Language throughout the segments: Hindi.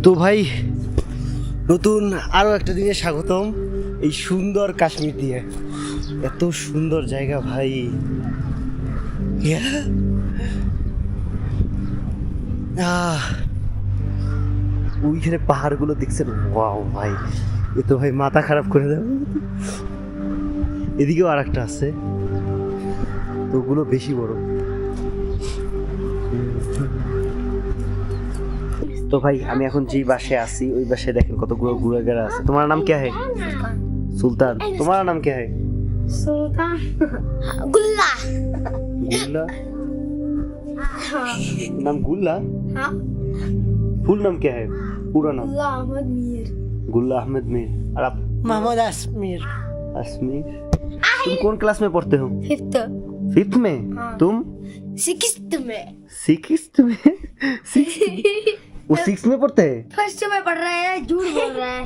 তো ভাই নতুন আরো একটা দিনে স্বাগতম এই সুন্দর কাশ্মীর দিয়ে। এত সুন্দর জায়গা ভাই, ওইখানে পাহাড়গুলো দেখছেন, ওয়াও ভাই, এ তো ভাই মাথা খারাপ করে দেবে। এদিকেও আর একটা আছে, তো ওগুলো বেশি বড়। তো ভাই আমি এখন যেই বাসে আছি ওই বাসে দেখেন কতগুলো ঘুরাঘুরা আছে। তোমার নাম কে হ্যায়? সুলতান। তোমার নাম কে হ্যায়? सुल्तान गुल्ला। गुल्ला नाम गुल्ला? हाँ, फुल नाम क्या है? पूरा नाम? गुल्ला अहमद मीर। गुल्ला अहमद मीर। और आप? मोहम्मद असमीर। असमीर। तुम कौन क्लास में पढ़ते हो? फिफ्थ। फिफ्थ में? हाँ। तुम? सिक्स्थ में। सिक्स्थ में? वो सिक्स में पढ़ते हैं? फर्स्ट में पढ़ रहा है, झूठ बोल रहा है।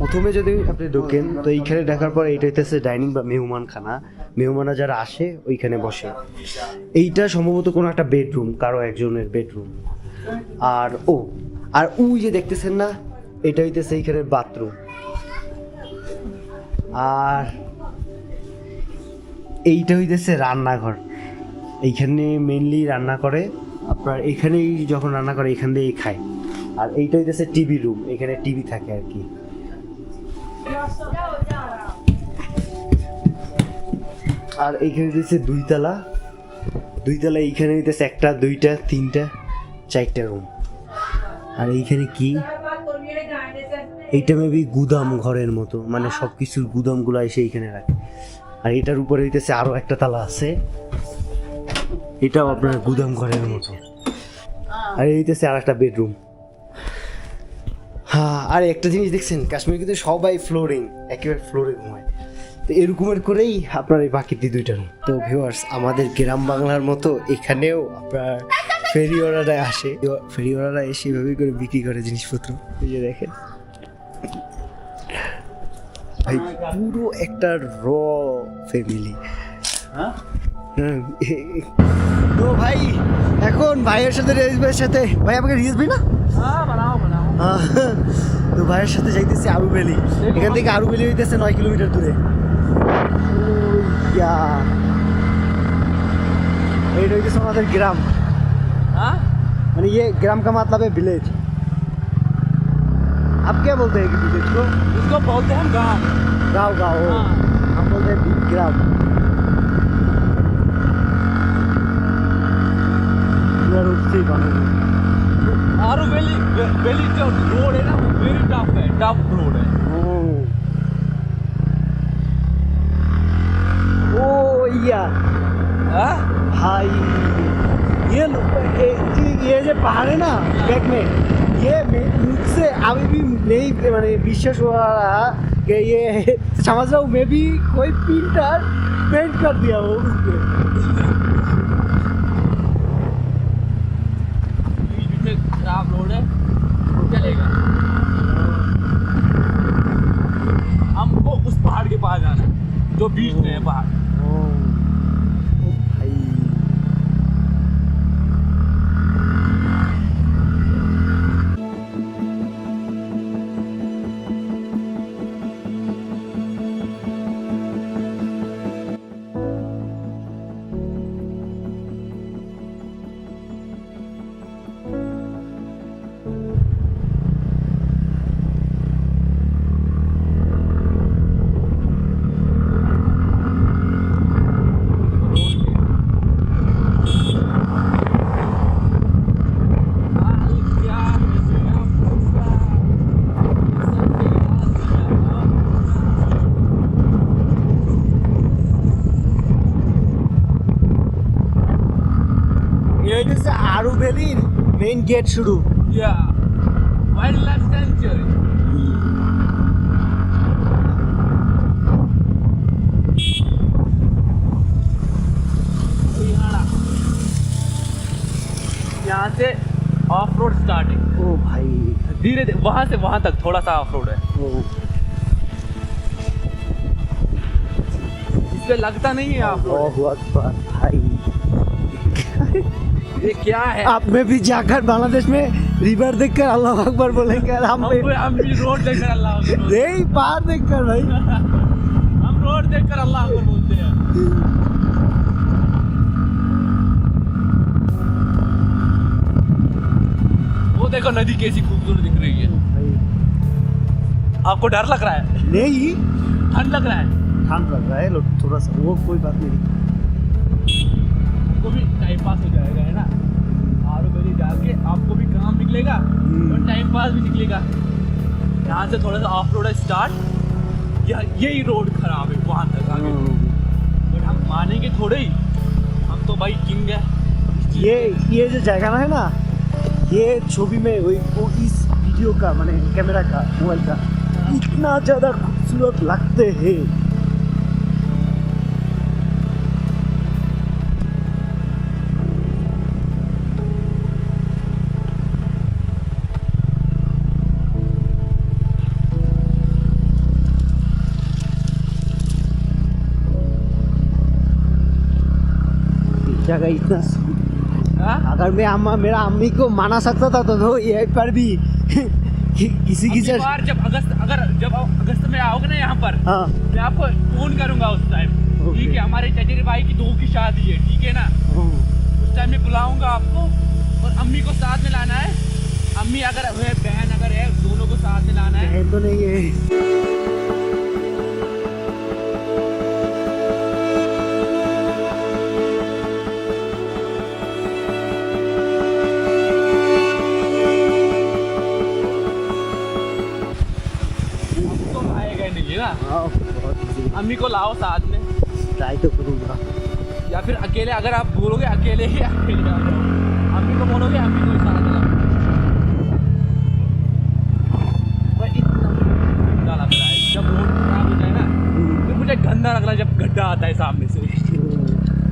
প্রথমে যদি আপনি ঢোকেন তো এইখানে দেখার পর এইটা হইতেছে ডাইনিং বা মেহমানখানা। মেহমানরা যারা আসে ওইখানে বসে। এইটা সম্ভবত কোনো একটা বেডরুম, কারো একজনের বেডরুম। আর আর ওই যে দেখতেছেন না, এটা হইতেছে এইখানের বাথরুম। আর এইটা হইতেছে রান্নাঘর। এইখানে মেইনলি রান্না করে, আপনার এখানেই যখন রান্না করে এখান দিয়েই খায়। আর এইটা হইতেছে টিভি রুম, এখানে টিভি থাকে আর কি। আর এইখানে দিয়েছে দুইতলা এইখানে দিতেছে একটা, দুইটা, তিনটা, চারটা রুম। আর এইখানে কি, এইটা মেবি গুদাম ঘরের মতো, মানে সবকিছুর গুদামগুলো এসে এইখানে রাখে। আর এটার উপরে হইতেছে আরো একটা তালা আছে, এটাও আপনার গুদাম ঘরের মতো। আর এই হইতেছে আর একটা বেডরুম। হ্যাঁ, আর একটা জিনিস দেখছেন, কাশ্মীর কিন্তু সবাই ফ্লোরিং, একেবারে ফ্লোরে ঘুমায়। তো এরকমের করেই আপনার এই বাকিটি দুইটা রুম। তো ভিউয়ার্স, আমাদের গ্রাম বাংলার মতো এখানেও আপনার ফেরিওয়ালারা আসে, ফেরিওয়ালারা এসে এভাবেই করে বিক্রি করে জিনিসপত্র। এই যে দেখেন ভাই, পুরো একটা র ফ্যামিলি। তো ভাই এখন ভাইয়ের সাথে রিয়াজের সাথে, ভাই আমাকে রিয়াজ ভাই না? তো ভাইয়ের সাথে যাইতেছি আরু ভ্যালি। এখান থেকে আরু ভ্যালি হইতেছে 9 কিলোমিটার দূরে। এইটা হইতেছে আমাদের গ্রাম। মানে ये ग्राम का मतलब है विलेज। आप क्या बोलते हैं कि विलेज को? उसको बोलते हैं गांव। गाँव। हम बोलते हैं ग्राम। आरू वैली जो रोड है ना, वो वेरी टफ रोड है। ओ या भाई, ये जो पहाड़ है ना बैक में, ये मुझसे अभी भी नहीं मैंने विश्वास हो रहा कि ये समझ रहा हूँ मैं भी कोई पेंटर पेंट कर दिया हो उस पे। खराब रोड है, चलेगा। हमको उस पहाड़ के पास जाना है जो बीच में है पहाड़। आरू वैली मेन गेट शुरू। Wild life sanctuary. यहाँ से ऑफ रोड स्टार्टिंग। ओ भाई, धीरे धीरे वहां से वहां तक थोड़ा सा ऑफ रोड है। इस पे लगता नहीं है ऑफ रोड। भाई ये क्या है? आप में भी जाकर बांग्लादेश में रिवर देखकर अल्लाह अकबर बोलेंगे और हम हम भी रोड देखकर अल्लाह अकबर बोलते नहीं पहाड़ देखकर भाई हैं। हम रोड देखकर अल्लाह अकबर बोलते हैं। वो देखो नदी कैसी खूबसूरत दिख रही है। आपको डर लग रहा है? नहीं ठंड लग रहा है? ठंड लग रहा है लो थोड़ा सा, वो कोई बात नहीं। आपको भी टाइम पास हो जाएगा, है ना? आरू वैली जाके आपको भी काम निकलेगा और टाइम पास भी निकलेगा। यहाँ से थोड़ा सा ऑफ रोड है स्टार्ट, यही रोड खराब है वहाँ तक आगे, बट हम मानेंगे थोड़े ही, हम तो भाई किंग है। ये जो जगह है ना, ये छवि में वो इस वीडियो का माने कैमरा का मोबाइल का इतना ज़्यादा खूबसूरत लगते हैं। जगह इतना हाँ? अगर मैं मेरा अम्मी को माना सकता था तो ये पर भी किसी अगली की बार जब अगस्त में आओगे ना यहाँ पर, हाँ मैं आपको फोन करूंगा उस टाइम, ठीक है? हमारे चचेरे भाई की 2 की शादी है, ठीक है ना? उस टाइम में बुलाऊंगा आपको और अम्मी को साथ में लाना है। अम्मी अगर है, बहन अगर है, दोनों को साथ में लाना है। बहन तो नहीं है। तो आएगा ही नहीं, है ना? हाँ, बहुत easy। अम्मी को लाओ साथ में, ट्राई तो करूँगा। या फिर अकेले, अगर आप बोलोगे अकेले ही अकेले आ जाओ, अम्मी को बोलोगे अम्मी को ही साथ लाओ। पर इतना गंदा लग रहा है जब रोड खराब हो जाए ना, फिर मुझे गंदा लग रहा है जब गड्ढा आता है सामने से।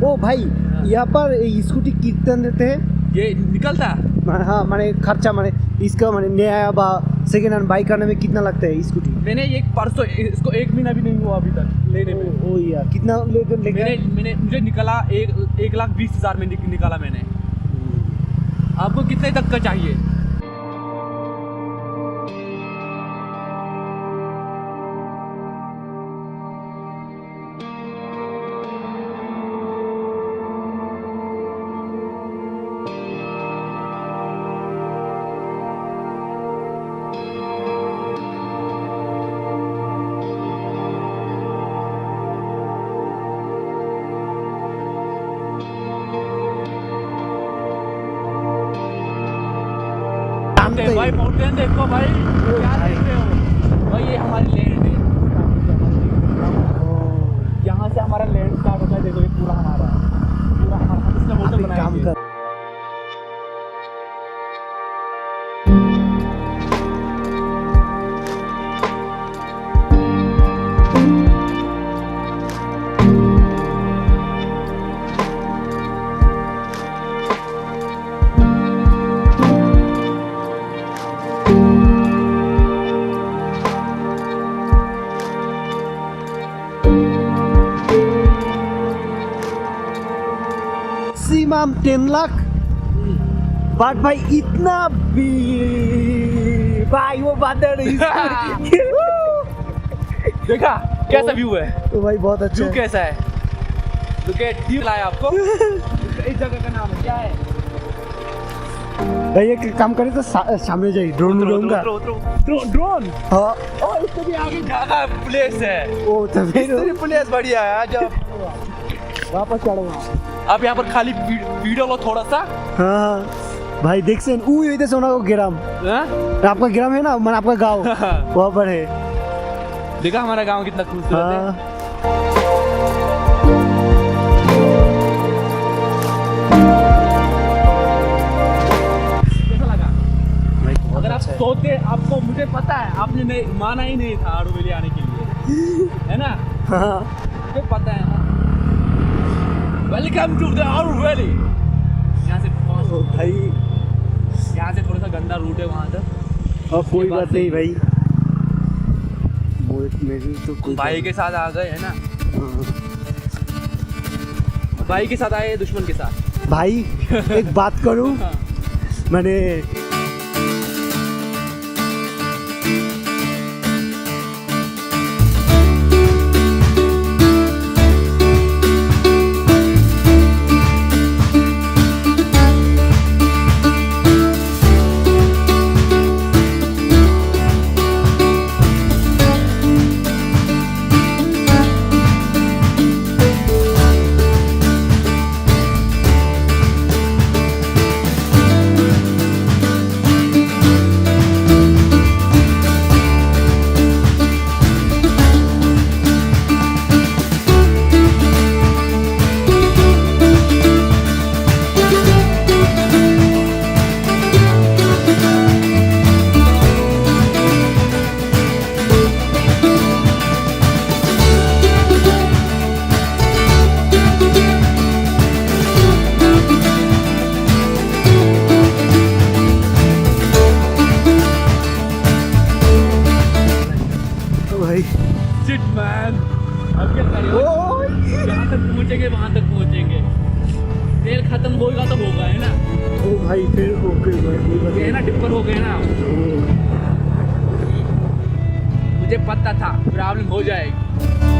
ओ भाई यहाँ पर स्कूटी कितना देते हैं? ये निकलता हाँ माने खर्चा माने इसका माने नया बा सेकेंड हैंड बाइक करने में कितना लगता है स्कूटी? मैंने एक परसों, इसको 1 महीना भी नहीं हुआ अभी तक लेने में। ओ यार कितना मैंने मुझे निकला 1,20,000 में निकाला मैंने। आपको कितने तक का चाहिए? भाई माउंटेन देखो भाई, क्या देख रहे हो भाई? ये हमारी लैंड है, यहाँ से हमारा लैंड स्टार्ट होता है। देखो ये पूरा हमारा है, पूरा हमारा, हम इसमें होटल बनाएंगे। काम कर मैक्सिमम 10 लाख बट भाई इतना भी भाई वो बादल देखा कैसा व्यू है? तो भाई बहुत अच्छा व्यू है। कैसा है? लुक एट व्यू लाया आपको। इस जगह का नाम क्या है? भाई एक काम करे तो सामने जाइए, ड्रोन उड़ाऊंगा। ड्रोन हाँ और इससे भी आगे जगह प्लेस है। ओ तो फिर प्लेस बढ़िया है। जब वापस चढ़ूंगा। आप यहाँ पर खाली वीडियो लो थोड़ा सा। हाँ भाई देख से इधर सोना को गिराम, हाँ? आपका ग्राम है ना, मैंने आपका गांव वहाँ पर है। देखा हमारा गांव कितना खूबसूरत है। हाँ कैसा लगा? भाई बहुत अगर आप अच्छा है। सोते, आपको मुझे पता है आपने नहीं माना ही नहीं था आरू वैली आने के लिए, है ना? हाँ मुझे पता है ना। Welcome to the Aru valley. यहाँ से ओ भाई यहाँ से थोड़ा सा गंदा रूट है वहाँ तक। अब कोई बात नहीं भाई, मेरी तो कोई भाई के साथ आ गए, है ना? हाँ। भाई के साथ आए दुश्मन के साथ। ভাই এক বাত করুন মানে भाई Shit, man. अब क्या करें? जहाँ तक पहुँचेंगे वहाँ तक पहुँचेंगे। तेल खत्म होगा तो होगा है ना? ओ भाई फिर ओके ये है ना टिप्पर हो गए ना। मुझे पता था प्रॉब्लम हो जाएगी।